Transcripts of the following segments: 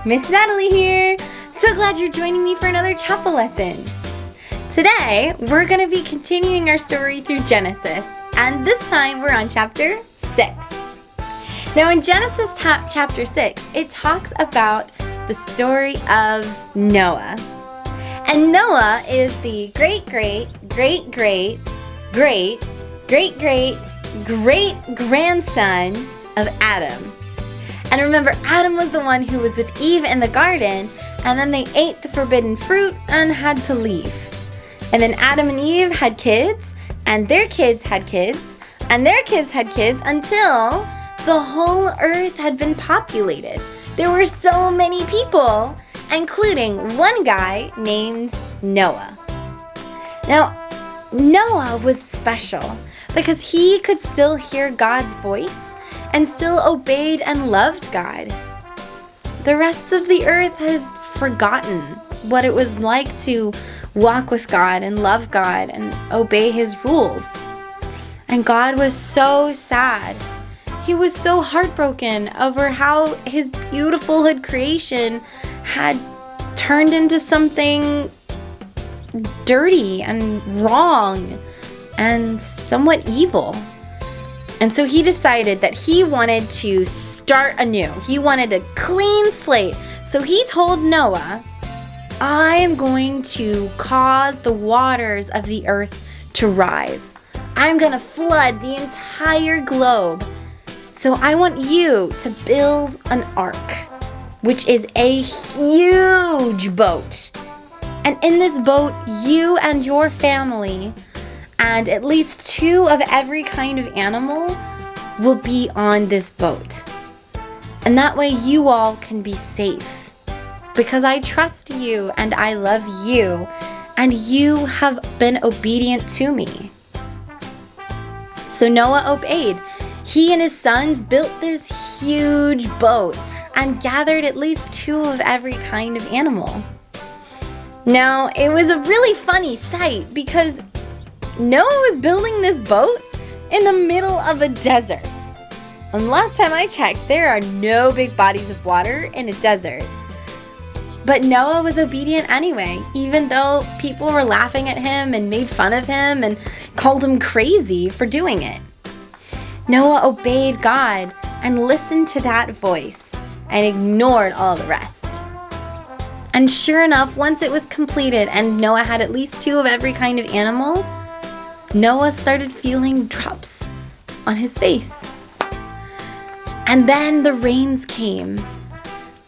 Miss Natalie here. So glad you're joining me for another chapel lesson. Today, we're going to be continuing our story through Genesis, and this time we're on chapter 6. Now in Genesis chapter 6, it talks about the story of Noah. And Noah is the great-great-great-great-great-great-grandson of Adam. And remember, Adam was the one who was with Eve in the garden, and then they ate the forbidden fruit and had to leave. And then Adam and Eve had kids, and their kids had kids, and their kids had kids until the whole earth had been populated. There were so many people, including one guy named Noah. Now, Noah was special because he could still hear God's voice and still obeyed and loved God. The rest of the earth had forgotten what it was like to walk with God and love God and obey His rules. And God was so sad. He was so heartbroken over how His beautiful creation had turned into something dirty and wrong and somewhat evil. And so he decided that he wanted to start anew. He wanted a clean slate. So he told Noah, I am going to cause the waters of the earth to rise. I'm going to flood the entire globe. So I want you to build an ark, which is a huge boat. And in this boat, you and your family and at least 2 of every kind of animal will be on this boat. And that way you all can be safe. Because I trust you and I love you, and you have been obedient to me. So Noah obeyed. He and his sons built this huge boat and gathered at least 2 of every kind of animal. Now, it was a really funny sight because Noah was building this boat in the middle of a desert. And last time I checked, there are no big bodies of water in a desert. But Noah was obedient anyway, even though people were laughing at him and made fun of him and called him crazy for doing it. Noah obeyed God and listened to that voice and ignored all the rest. And sure enough, once it was completed and Noah had at least 2 of every kind of animal, Noah started feeling drops on his face. And then the rains came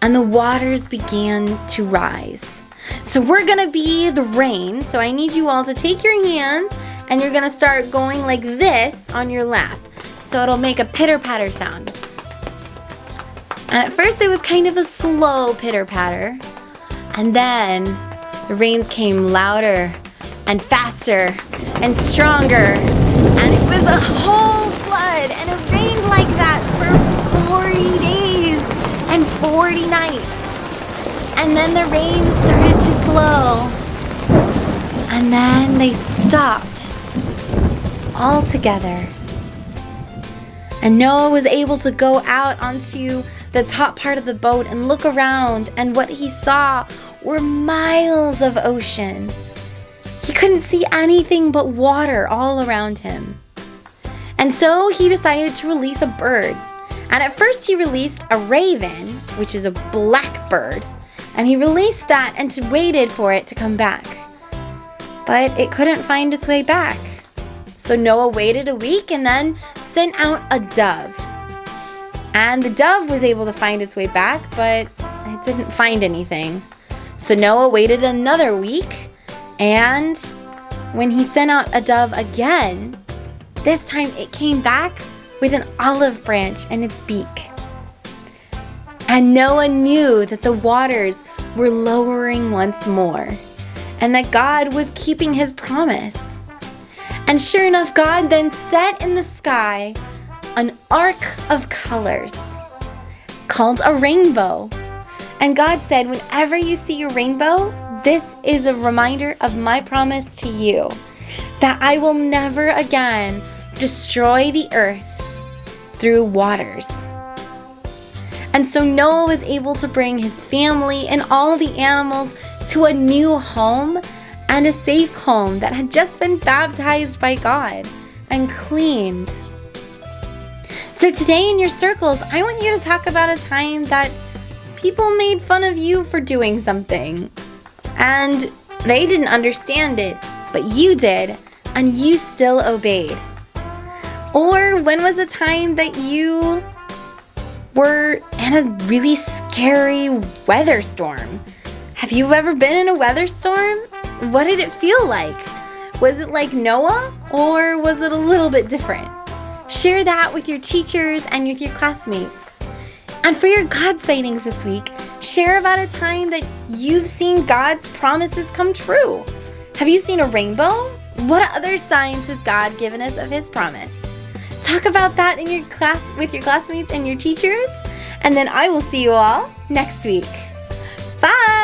and the waters began to rise. So we're gonna be the rain. So I need you all to take your hands and you're gonna start going like this on your lap. So it'll make a pitter-patter sound. And at first it was kind of a slow pitter-patter. And then the rains came louder and faster and stronger, and it was a whole flood, and it rained like that for 40 days and 40 nights. And then the rain started to slow, and then they stopped altogether. And Noah was able to go out onto the top part of the boat and look around, and what he saw were miles of ocean. He couldn't see anything but water all around him. And so he decided to release a bird. And at first he released a raven, which is a black bird. And he released that and waited for it to come back. But it couldn't find its way back. So Noah waited a week and then sent out a dove. And the dove was able to find its way back, but it didn't find anything. So Noah waited another week. And when he sent out a dove again, this time it came back with an olive branch in its beak. And Noah knew that the waters were lowering once more, and that God was keeping His promise. And sure enough, God then set in the sky an arc of colors called a rainbow. And God said, whenever you see a rainbow, this is a reminder of my promise to you, that I will never again destroy the earth through waters. And so Noah was able to bring his family and all of the animals to a new home and a safe home that had just been baptized by God and cleaned. So today in your circles, I want you to talk about a time that people made fun of you for doing something. And they didn't understand it, but you did, and you still obeyed. Or when was a time that you were in a really scary weather storm? Have you ever been in a weather storm? What did it feel like? Was it like Noah, or was it a little bit different? Share that with your teachers and with your classmates. And for your God sightings this week, share about a time that you've seen God's promises come true. Have you seen a rainbow? What other signs has God given us of His promise? Talk about that in your class with your classmates and your teachers, and then I will see you all next week. Bye!